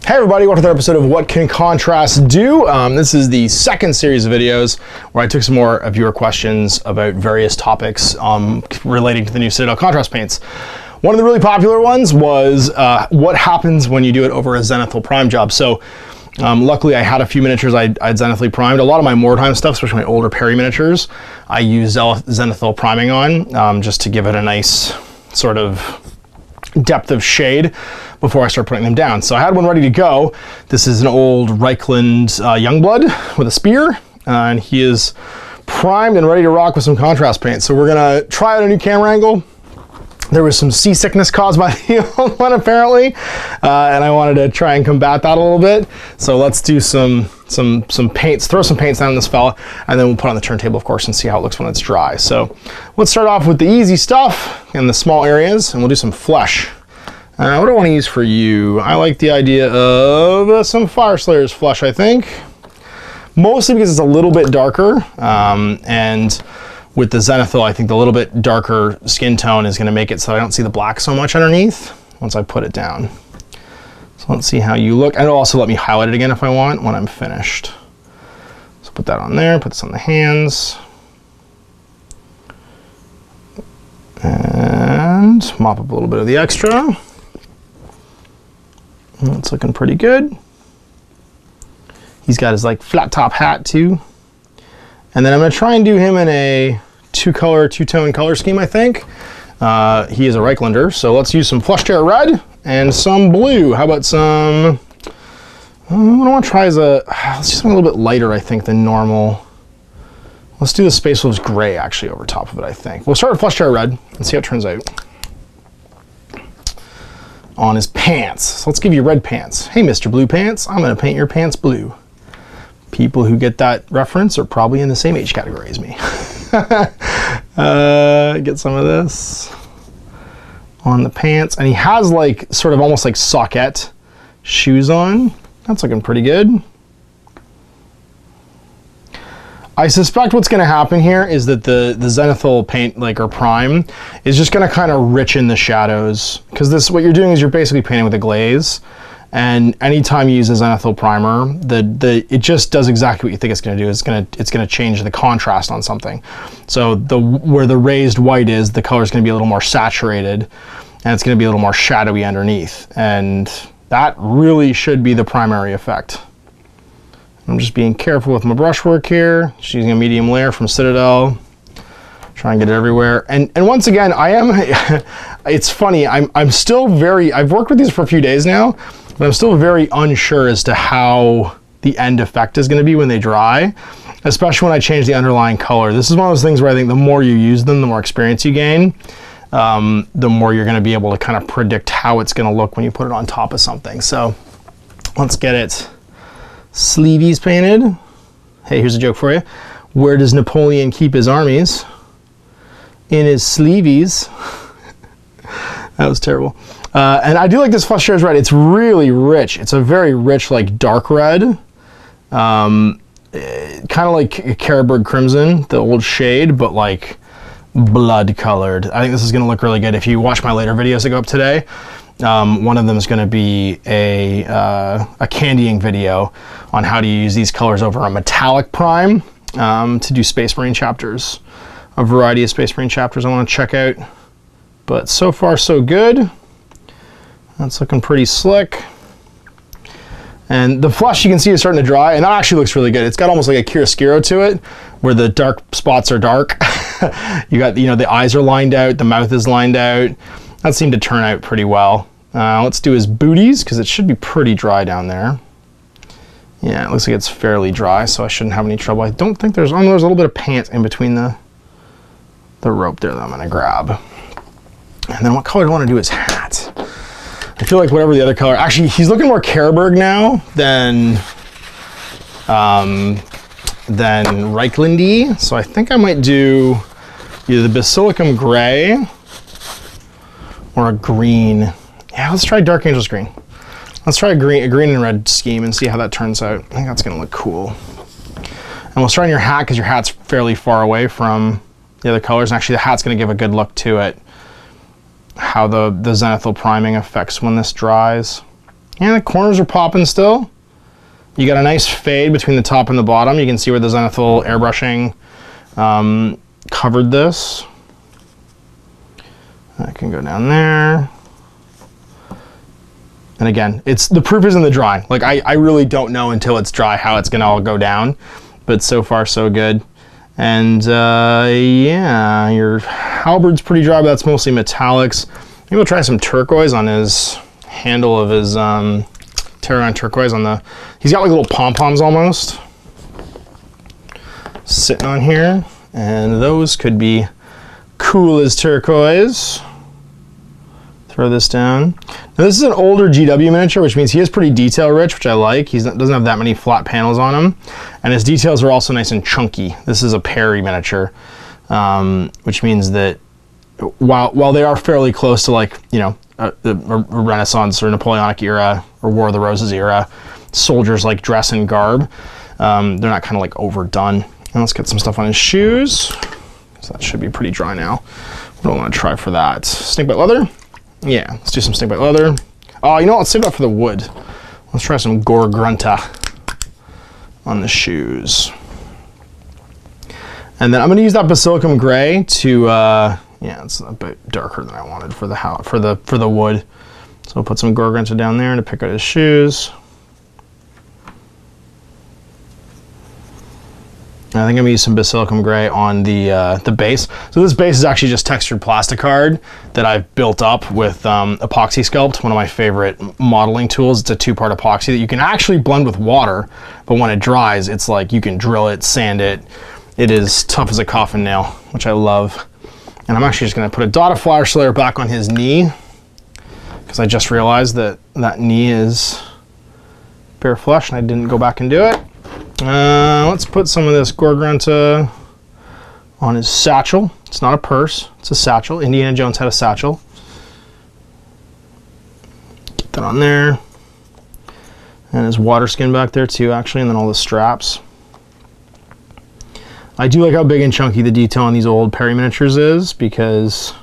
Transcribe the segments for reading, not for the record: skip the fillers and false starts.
Hey everybody, welcome to another episode of What Can Contrast Do? This is the second series of videos where I took some more of your questions about various topics relating to the new Citadel contrast paints. One of the really popular ones was what happens when you do it over a Zenithal prime job. So luckily I had a few miniatures I'd Zenithally primed. A lot of my Mordheim stuff, especially my older Perry miniatures, I use Zenithal priming on just to give it a nice sort of depth of shade before I start putting them down. So I had one ready to go. This is an old Reichland Youngblood with a spear, and he is primed and ready to rock with some contrast paint. So we're gonna try out a new camera angle. There was some seasickness caused by the old one apparently, and I wanted to try and combat that a little bit. So let's do some paints, throw some paints down on this fella, and then we'll put it on the turntable, of course, and see how it looks when it's dry. So let's start off with the easy stuff in the small areas, and we'll do some flesh. What do I want to use for you? I like the idea of some Fire Slayer's flesh, I think. Mostly because it's a little bit darker, and with the Zenithal, I think the little bit darker skin tone is going to make it so I don't see the black so much underneath once I put it down. So let's see how you look. And it'll also let me highlight it again if I want when I'm finished. So put that on there, put this on the hands. And mop up a little bit of the extra. It's looking pretty good. He's got his like flat top hat too. And then I'm going to try and do him in a two-tone color scheme, I think. He is a Reichlander, so let's use some Flush Tear Red and some blue. How about some, what I want to try is let's do something a little bit lighter, I think, than normal. Let's do the Space Wolves Gray, actually, over top of it, I think. We'll start with Flush Tear Red and see how it turns out. On his pants. So let's give you red pants. Hey, Mr. Blue Pants, I'm going to paint your pants blue. People who get that reference are probably in the same age category as me. Get some of this on the pants. And he has like sort of almost like socket shoes on. That's looking pretty good. I suspect what's going to happen here is that the Zenithal paint, like, or prime, is just going to kind of richen the shadows. Because this, what you're doing is you're basically painting with a glaze. And anytime you use a Zenithal primer, it just does exactly what you think it's going to do. It's going to change the contrast on something. So where the raised white is, the color is going to be a little more saturated, and it's going to be a little more shadowy underneath. And that really should be the primary effect. I'm just being careful with my brushwork here. Just using a medium layer from Citadel. Try and get it everywhere. And once again, it's funny, I'm still I've worked with these for a few days now, but I'm still very unsure as to how the end effect is going to be when they dry, especially when I change the underlying color. This is one of those things where I think the more you use them, the more experience you gain, the more you're going to be able to kind of predict how it's going to look when you put it on top of something. So let's get it sleeveys painted. Hey, here's a joke for you. Where does Napoleon keep his armies? In his sleeveys. That was terrible. And I do like this Flush Tear Red. It's really rich. It's a very rich, like, dark red. Kind of like Carroburg Crimson, the old shade, but like blood colored. I think this is going to look really good. If you watch my later videos that go up today, one of them is going to be a candying video on how to use these colors over a metallic prime to do Space Marine chapters. A variety of Space Marine chapters I want to check out. But so far so good. That's looking pretty slick. And the flush you can see is starting to dry, and that actually looks really good. It's got almost like a chiaroscuro to it, where the dark spots are dark. You got, the eyes are lined out, the mouth is lined out. That seemed to turn out pretty well. Let's do his booties, because it should be pretty dry down there. Yeah, it looks like it's fairly dry, so I shouldn't have any trouble. I don't think there's a little bit of pant in between the rope there that I'm gonna grab. And then what color do I want to do his hat? I feel like whatever the other color, actually he's looking more Carroburg now than Reichlandy, so I think I might do either the Basilicum Gray or a green. Yeah, let's try Dark Angels Green. Let's try a green and red scheme and see how that turns out. I think that's gonna look cool. And we'll start on your hat because your hat's fairly far away from the other colors, and actually the hat's gonna give a good look to it. How the Zenithal priming affects when this dries. And the corners are popping still. You got a nice fade between the top and the bottom. You can see where the Zenithal airbrushing covered this. I can go down there. And again, the proof is in the drying. Like I really don't know until it's dry how it's gonna all go down, but so far so good. And yeah, your halberd's pretty dry, but that's mostly metallics. Maybe we'll try some turquoise on his handle of his Terragon turquoise on the. He's got like little pom-poms almost sitting on here, and those could be cool as turquoise. Throw this down. Now this is an older GW miniature, which means he is pretty detail rich, which I like. He doesn't have that many flat panels on him, and his details are also nice and chunky. This is a Perry miniature, which means that while they are fairly close to, like, you know, the Renaissance or Napoleonic era or War of the Roses era soldiers like dress and garb, they're not kind of like overdone. And let's get some stuff on his shoes, so that should be pretty dry now. What do I want to try for that? Snakebite leather. Yeah, let's do some snakebite leather. Oh, you know what? Let's save that for the wood. Let's try some Guerrilla on the shoes. And then I'm going to use that basilicum gray to, yeah, it's a bit darker than I wanted for the wood. So I'll put some Guerrilla down there to pick out his shoes. I think I'm gonna use some basilicum gray on the base. So this base is actually just textured plasticard that I've built up with epoxy sculpt, one of my favorite modeling tools. It's a two-part epoxy that you can actually blend with water, but when it dries, it's like you can drill it, sand it. It is tough as a coffin nail, which I love. And I'm actually just gonna put a dot of flour slayer back on his knee, because I just realized that that knee is bare flesh and I didn't go back and do it. Let's put some of this Guerrilla on his satchel. It's not a purse, it's a satchel. Indiana Jones had a satchel. Get that on there. And his water skin back there too, actually, and then all the straps. I do like how big and chunky the detail on these old Perry miniatures is, because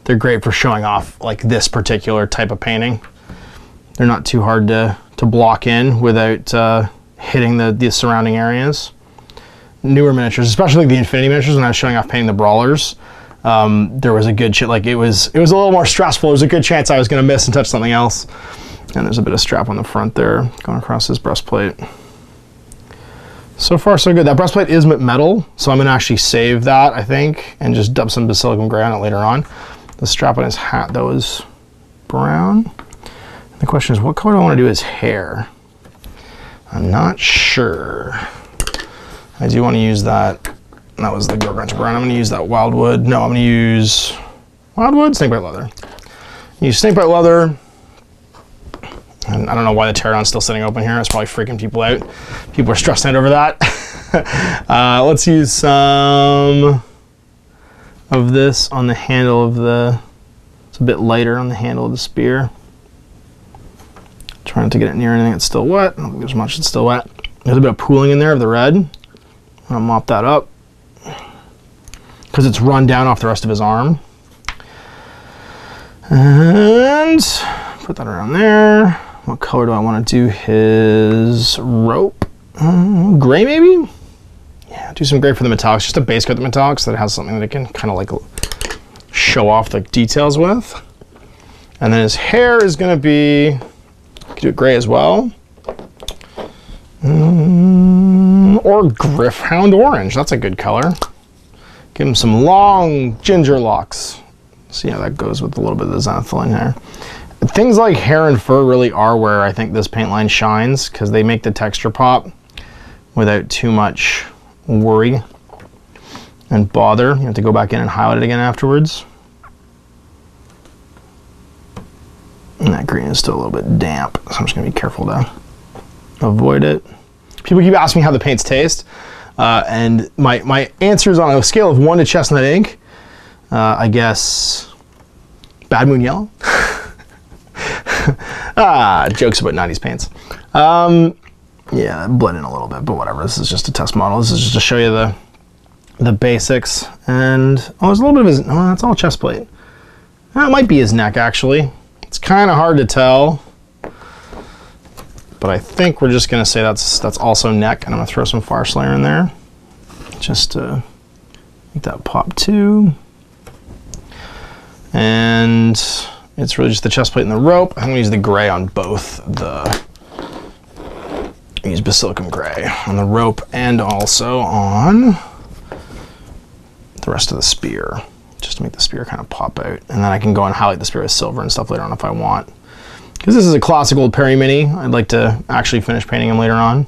they're great for showing off like this particular type of painting. They're not too hard to block in without hitting the surrounding areas. Newer miniatures, especially like the Infinity miniatures, when I was showing off painting the brawlers, there was a good like it was a little more stressful. There was a good chance I was going to miss and touch something else. And there's a bit of strap on the front there going across his breastplate. So far so good. That breastplate is metal, so I'm going to actually save that, I think, and just dub some basilicum gray on it later on. The strap on his hat though is brown. The question is, what color do I want to do his hair? I'm not sure. I do want to use that. That was the Guerrilla brown. I'm going to use that wildwood. No, I'm going to use wildwood, snakebite leather. Use snakebite leather. And I don't know why the Terragon's still sitting open here. It's probably freaking people out. People are stressed out over that. Let's use some of this on the handle of the. It's a bit lighter on the handle of the spear. Trying to get it near anything that's still wet. I don't think there's much that's still wet. There's a bit of pooling in there of the red. I'm gonna mop that up because it's run down off the rest of his arm. And put that around there. What color do I want to do his rope? Gray maybe? Yeah, do some gray for the metallics. Just a base coat of the metallics so that it has something that it can kind of like show off the details with. And then his hair is gonna be, could do it gray as well. Or Griffhound orange, that's a good color. Give him some long ginger locks. See how that goes with a little bit of the Zenithal in there. Things like hair and fur really are where I think this paint line shines, because they make the texture pop without too much worry and bother. You have to go back in and highlight it again afterwards. And that green is still a little bit damp, so I'm just gonna be careful to avoid it. People keep asking me how the paints taste, and my answer is on a scale of 1 to chestnut ink. I guess Bad Moon Yellow. Jokes about 90s paints. Yeah, blend in a little bit, but whatever. This is just a test model. This is just to show you the basics. And oh, there's a little bit of his. Oh, that's all chest plate. That might be his neck actually. It's kind of hard to tell. but I think we're just gonna say that's also neck, and I'm gonna throw some Fire Slayer in there, just to make that pop too. And it's really just the chest plate and the rope. I'm gonna use the gray on both use Basilicum Gray on the rope and also on the rest of the spear, just to make the spear kind of pop out. And then I can go and highlight the spear with silver and stuff later on if I want. Because this is a classic old Perry Mini, I'd like to actually finish painting him later on.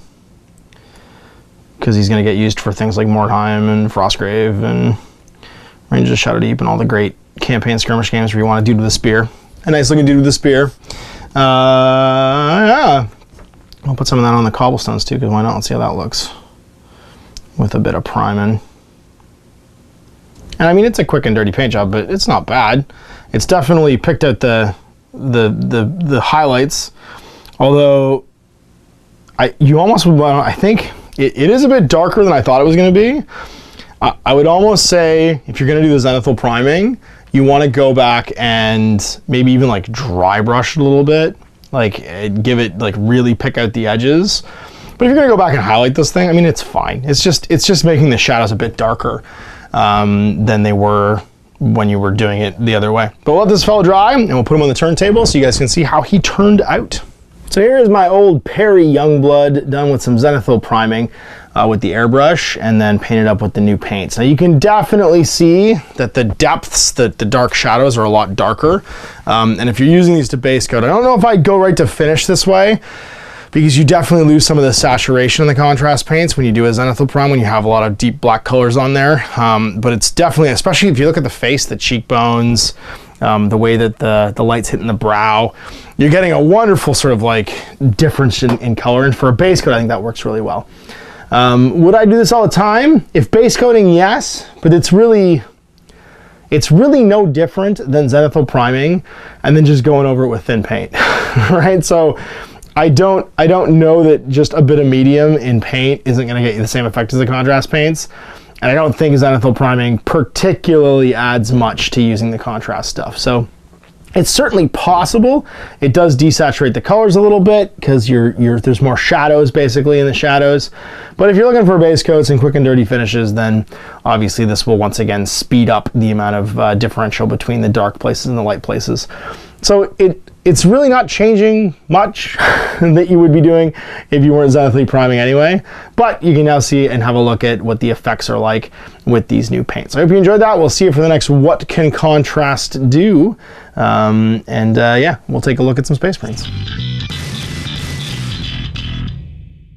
Because he's going to get used for things like Mordheim and Frostgrave and Rangers of Shadow Deep and all the great campaign skirmish games where you want to do with the spear. A nice looking dude with the spear. Yeah. I'll put some of that on the cobblestones too, because why not? Let's see how that looks with a bit of priming. And I mean, it's a quick and dirty paint job, but it's not bad. It's definitely picked out the highlights. Although you almost would want, I think it is a bit darker than I thought it was going to be. I would almost say if you're going to do the Zenithal priming, you want to go back and maybe even like dry brush it a little bit. Like give it, like really pick out the edges. But if you're gonna go back and highlight this thing, I mean, it's fine. It's just making the shadows a bit darker than they were when you were doing it the other way. But we'll let this fellow dry and we'll put him on the turntable so you guys can see how he turned out. So here's my old Perry Youngblood done with some Zenithal priming with the airbrush and then painted up with the new paints. Now you can definitely see that the depths, the dark shadows are a lot darker. And if you're using these to base coat, I don't know if I'd go right to finish this way because you definitely lose some of the saturation in the contrast paints when you do a Zenithal prime, when you have a lot of deep black colors on there. But it's definitely, especially if you look at the face, the cheekbones, the way that the light's hitting the brow, you're getting a wonderful sort of like difference in color. And for a base coat, I think that works really well. Would I do this all the time? If base coating, yes, but it's really no different than Zenithal priming and then just going over it with thin paint, right? So I don't know that just a bit of medium in paint isn't going to get you the same effect as the contrast paints. And I don't think Zenithal priming particularly adds much to using the contrast stuff. So it's certainly possible. It does desaturate the colors a little bit because there's more shadows basically in the shadows. But if you're looking for base coats and quick and dirty finishes, then obviously this will once again speed up the amount of differential between the dark places and the light places. So it's really not changing much that you would be doing if you weren't Zenithally priming anyway, but you can now see and have a look at what the effects are like with these new paints. I hope you enjoyed that. We'll see you for the next What Can Contrast Do? Yeah, we'll take a look at some space paints.